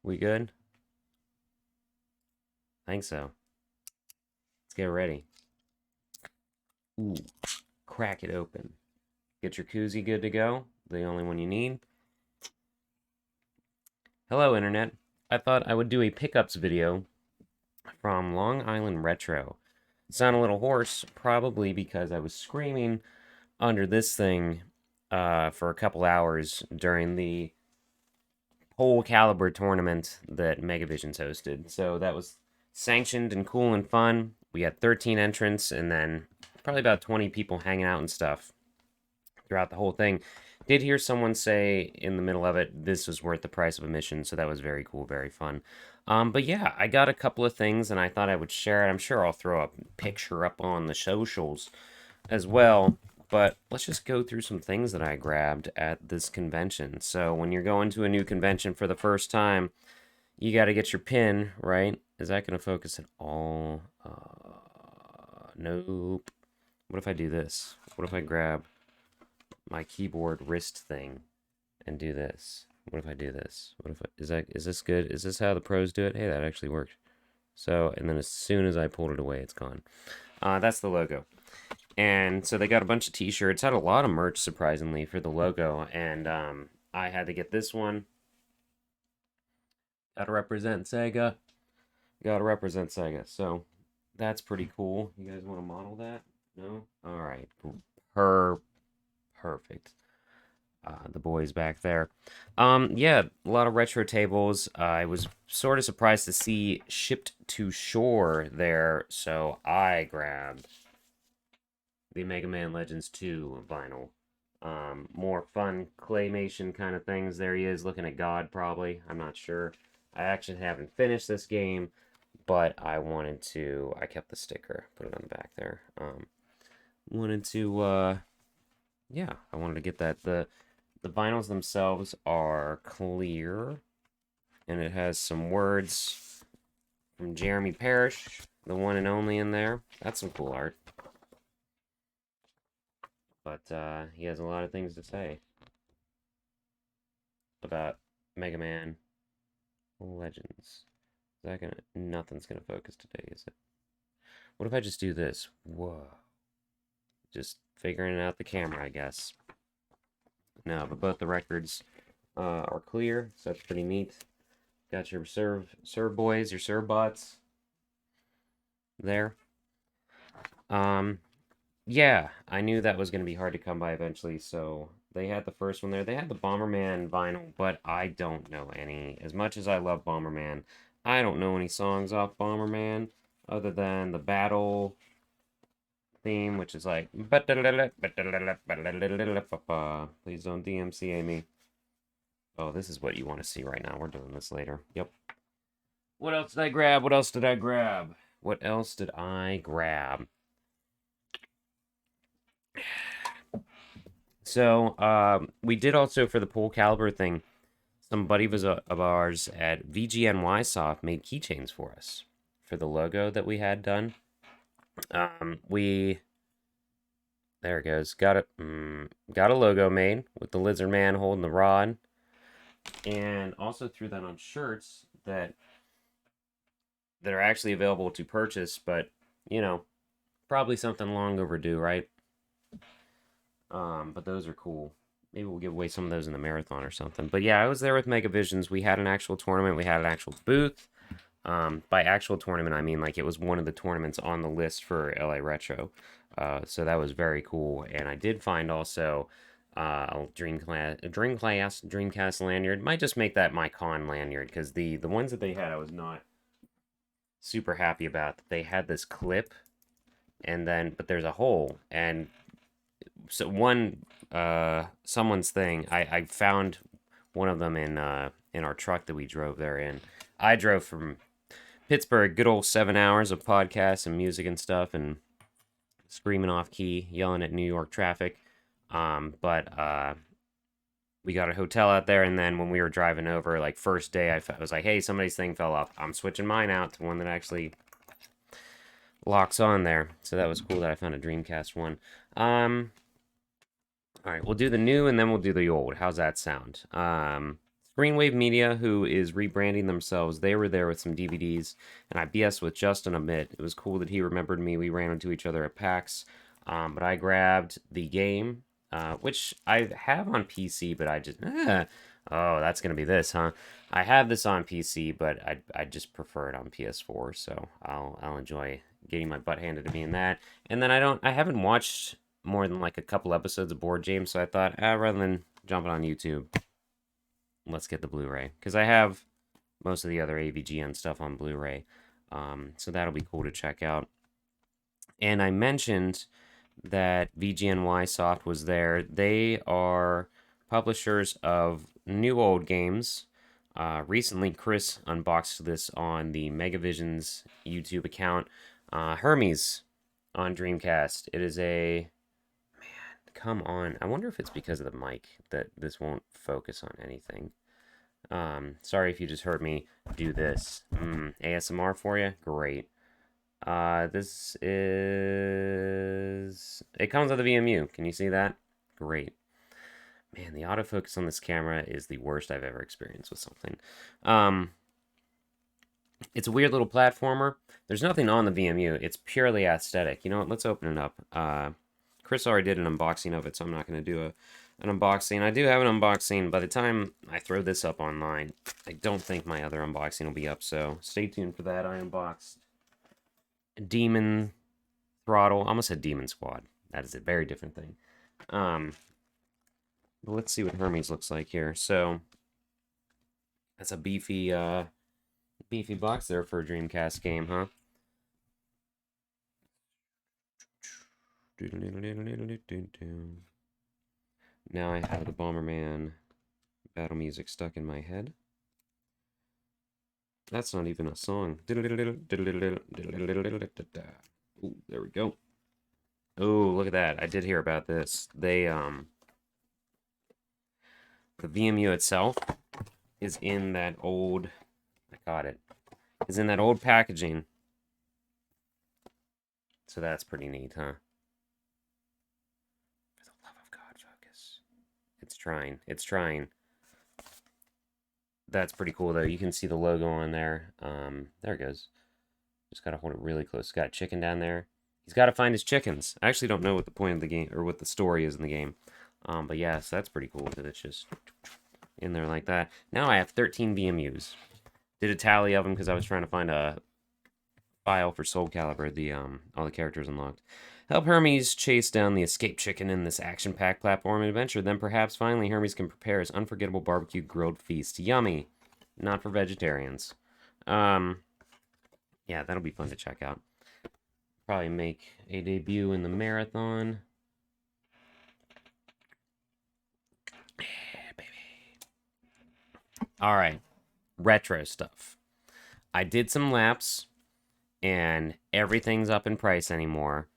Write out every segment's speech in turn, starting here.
We good? I think so. Let's get ready. Ooh, crack it open. Get your koozie good to go. The only one you need. Hello, Internet. I thought I would do a pickups video from Long Island Retro. Sound a little hoarse, probably because I was screaming under this thing for a couple hours during the whole caliber tournament that Megavisions hosted. So that was sanctioned and cool and fun. We had 13 entrants and then probably about 20 people hanging out and stuff throughout the whole thing. Did hear someone say in the middle of it, this was worth the price of admission, so that was very cool, very fun. But yeah, I got a couple of things and I thought I would share it. I'm sure I'll throw a picture up on the socials as well. But let's just go through some things that I grabbed at this convention. So when you're going to a new convention for the first time, you got to get your pin, right? Is that going to focus at all? Nope. What if I do this? What if I grab my keyboard wrist thing and do this? What if I do this? What if is this good? Is this how the pros do it? Hey, that actually worked. So, and then as soon as I pulled it away, it's gone. That's the logo. And so they got a bunch of t-shirts, had a lot of merch, surprisingly, for the logo. And I had to get this one. Gotta represent Sega. Gotta represent Sega. So that's pretty cool. You guys want to model that? No? All right. Perfect. The boys back there. Yeah, a lot of retro tables. I was sort of surprised to see Shipped to Shore there, so I grabbed the Mega Man Legends 2 vinyl. More fun claymation kind of things. There he is looking at God, probably. I'm not sure. I actually haven't finished this game, but I wanted to. I kept the sticker, put it on the back there. Wanted to, yeah, I wanted to get that. The vinyls themselves are clear, and it has some words from Jeremy Parrish, the one and only in there. That's some cool art. But he has a lot of things to say about Mega Man Legends. Is that gonna... Nothing's gonna focus today, is it? What if I just do this? Whoa. Just figuring out the camera, I guess. No, but both the records are clear, so that's pretty neat. Got your serve boys, your serve bots there. Yeah, I knew that was going to be hard to come by eventually, so they had the first one there. They had the Bomberman vinyl, but I don't know any. As much as I love Bomberman, I don't know any songs off Bomberman other than the battle theme, which is like, please don't DMCA me. Oh, this is what you want to see right now. We're doing this later. Yep. What else did I grab? What else did I grab? What else did I grab? So, we did also, for the Pool Caliber thing, some buddy of ours at VGNY Soft made keychains for us for the logo that we had done. There it goes. Got a logo made with the lizard man holding the rod, and also threw that on shirts that are actually available to purchase, but you know, probably something long overdue, right? But those are cool. Maybe we'll give away some of those in the marathon or something. But yeah, I was there with Megavisions. We had an actual tournament. We had an actual booth. By actual tournament, I mean like it was one of the tournaments on the list for LA Retro. So that was very cool. And I did find also a Dreamcast lanyard. Might just make that my con lanyard because the ones that they had, I was not super happy about. They had this clip, and then but there's a hole, and so someone's thing. I found one of them in our truck that we drove there in. I drove from Pittsburgh, good old 7 hours of podcasts and music and stuff, and screaming off key, yelling at New York traffic. But we got a hotel out there, and then when we were driving over, like first day, I was like, hey, somebody's thing fell off. I'm switching mine out to one that actually locks on there. So that was cool that I found a Dreamcast one. All right, we'll do the new and then we'll do the old. How's that sound? Greenwave Media, who is rebranding themselves, they were there with some DVDs, and I BS with Justin a bit. It was cool that he remembered me. We ran into each other at PAX, but I grabbed the game, which I have on PC, but I just oh, that's gonna be this, huh? I have this on PC, but I just prefer it on PS4, so I'll enjoy getting my butt handed to me in that. And then I haven't watched more than like a couple episodes of Board James, so I thought, rather than jumping on YouTube, let's get the Blu-ray, because I have most of the other AVGN stuff on Blu-ray, so that'll be cool to check out. And I mentioned that VGNY Soft was there. They are publishers of new old games. Recently, Chris unboxed this on the Megavision's YouTube account. Hermes on Dreamcast. It is a... Come on. I wonder if it's because of the mic that this won't focus on anything. Sorry if you just heard me do this. ASMR for you? Great. This is... It comes with a VMU. Can you see that? Great. Man, the autofocus on this camera is the worst I've ever experienced with something. It's a weird little platformer. There's nothing on the VMU. It's purely aesthetic. You know what? Let's open it up. Chris already did an unboxing of it, so I'm not going to do an unboxing. I do have an unboxing. By the time I throw this up online, I don't think my other unboxing will be up, so stay tuned for that. I unboxed Demon Throttle. I almost said Demon Squad. That is a very different thing. But let's see what Hermes looks like here. So that's a beefy box there for a Dreamcast game, huh? Now I have the Bomberman battle music stuck in my head. That's not even a song. Ooh, there we go. Oh, look at that. I did hear about this. They, the VMU itself is in that old, I got it, is in that old packaging. So that's pretty neat, huh? For the love of God, focus. It's trying. It's trying. That's pretty cool, though. You can see the logo on there. There it goes. Just gotta hold it really close. Got a chicken down there. He's got to find his chickens. I actually don't know what the point of the game, or what the story is in the game. But yeah, so that's pretty cool that it's just in there like that. Now I have 13 VMUs. Did a tally of them because I was trying to find a file for Soul Calibur, all the characters unlocked. Help Hermes chase down the escaped chicken in this action-packed platform adventure. Then perhaps finally Hermes can prepare his unforgettable barbecue grilled feast. Yummy. Not for vegetarians. Yeah, that'll be fun to check out. Probably make a debut in the marathon. Yeah, baby. Alright. Retro stuff. I did some laps, and everything's up in price anymore.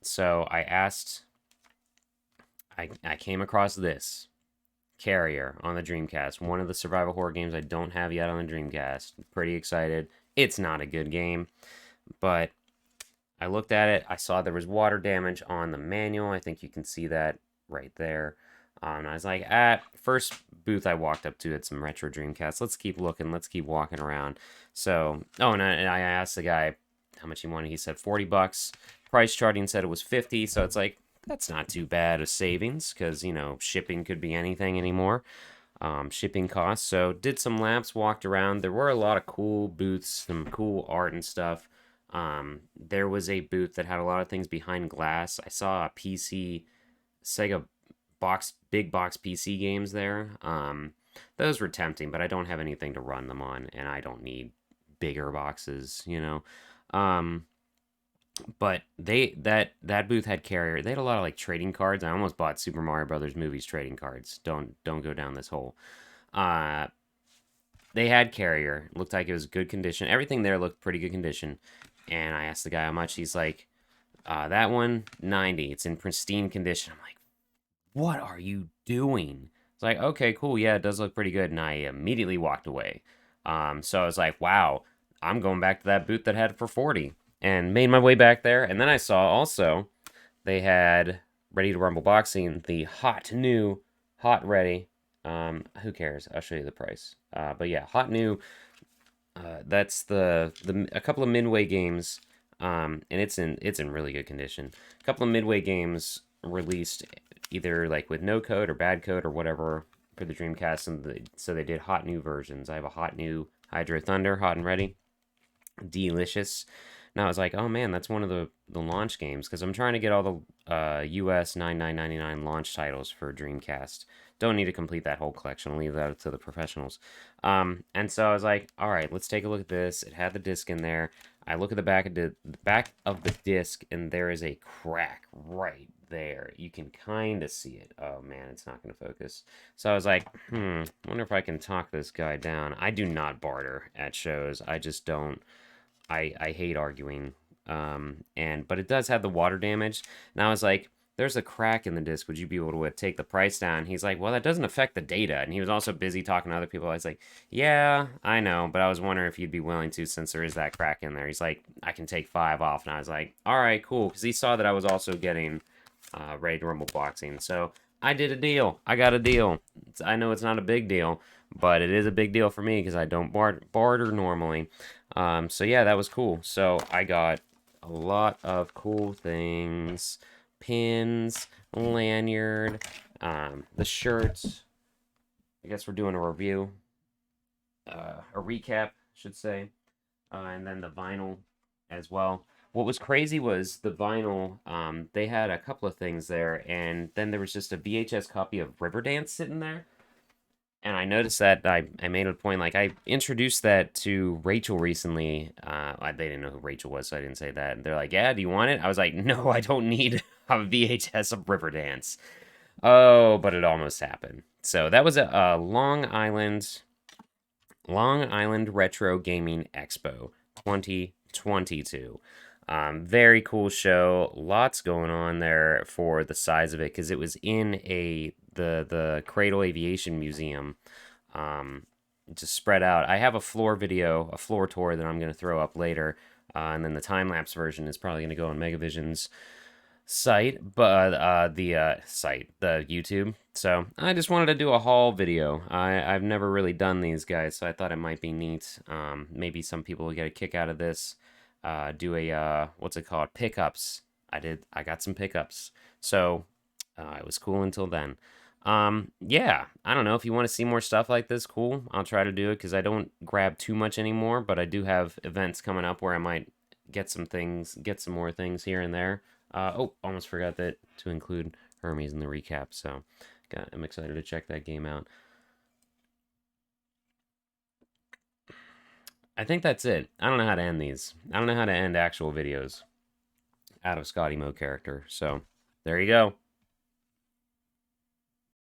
So I asked... I came across this. Carrier on the Dreamcast. One of the survival horror games I don't have yet on the Dreamcast. Pretty excited. It's not a good game, but I looked at it. I saw there was water damage on the manual. I think you can see that right there. And I was like, first booth I walked up to had some retro Dreamcast. Let's keep looking. Let's keep walking around. So, and I asked the guy how much he wanted. He said $40. Price charting said it was $50. So it's like, that's not too bad a savings because, you know, shipping could be anything anymore. Shipping costs. So did some laps, walked around. There were a lot of cool booths, some cool art and stuff. There was a booth that had a lot of things behind glass. I saw a PC, Sega big box PC games there. Those were tempting, but I don't have anything to run them on, and I don't need bigger boxes, you know. But that booth had Carrier. They had a lot of like trading cards. I almost bought Super Mario Brothers movies trading cards. Don't go down this hole. They had Carrier. Looked like it was good condition. Everything there looked pretty good condition. And I asked the guy how much. He's like, that one, 90. It's in pristine condition. I'm like, what are you doing? It's like, okay, cool. Yeah, it does look pretty good. And I immediately walked away. So I was like, wow, I'm going back to that booth that had it for 40. And made my way back there. And then I saw also they had Ready to Rumble Boxing, the hot new, hot ready Who cares? I'll show you the price. But yeah, hot new. That's the a couple of Midway games, and it's in really good condition. A couple of Midway games released either like with no code or bad code or whatever for the Dreamcast, and so they did hot new versions. I have a hot new Hydro Thunder, hot and ready, delicious. And I was like, oh man, that's one of the launch games because I'm trying to get all the US 99.99 launch titles for Dreamcast. Don't need to complete that whole collection. I'll leave that up to the professionals. And so I was like, all right, let's take a look at this. It had the disc in there. I look at the back of the disc, and there is a crack right there. You can kind of see it. Oh man, it's not going to focus. So I was like, wonder if I can talk this guy down. I do not barter at shows. I just don't. I hate arguing. But it does have the water damage. And I was like, there's a crack in the disc. Would you be able to take the price down? He's like, well, that doesn't affect the data. And he was also busy talking to other people. I was like, yeah, I know, but I was wondering if you'd be willing to since there is that crack in there. He's like, I can take 5 off. And I was like, all right, cool. Because he saw that I was also getting Ready to Rumble boxing. So I did a deal. I got a deal. I know it's not a big deal, but it is a big deal for me because I don't barter normally. So yeah, that was cool. So I got a lot of cool things. Pins, lanyard, the shirts. I guess we're doing a review. A recap, I should say. And then the vinyl as well. What was crazy was the vinyl, they had a couple of things there, and then there was just a VHS copy of Riverdance sitting there. And I noticed that I made a point, like, I introduced that to Rachel recently. They didn't know who Rachel was, so I didn't say that. They're like, yeah, do you want it? I was like, no, I don't need a VHS of Riverdance. Oh, but it almost happened. So that was a Long Island Retro Gaming Expo 2022. Very cool show. Lots going on there for the size of it because it was in the Cradle Aviation Museum. Just spread out. I have a floor tour that I'm going to throw up later, and then the time lapse version is probably going to go on Megavision's site, but the YouTube. So I just wanted to do a haul video. I've never really done these guys, so I thought it might be neat. Maybe some people will get a kick out of this. Do a what's it called? Pickups. I got some pickups. So it was cool until then. Yeah, I don't know if you want to see more stuff like this. Cool, I'll try to do it because I don't grab too much anymore, but I do have events coming up where I might get some more things here and there. Almost forgot to include Hermes in the recap, so I'm excited to check that game out. I think that's it. I don't know how to end these. I don't know how to end actual videos out of Scotty Mo character, so there you go.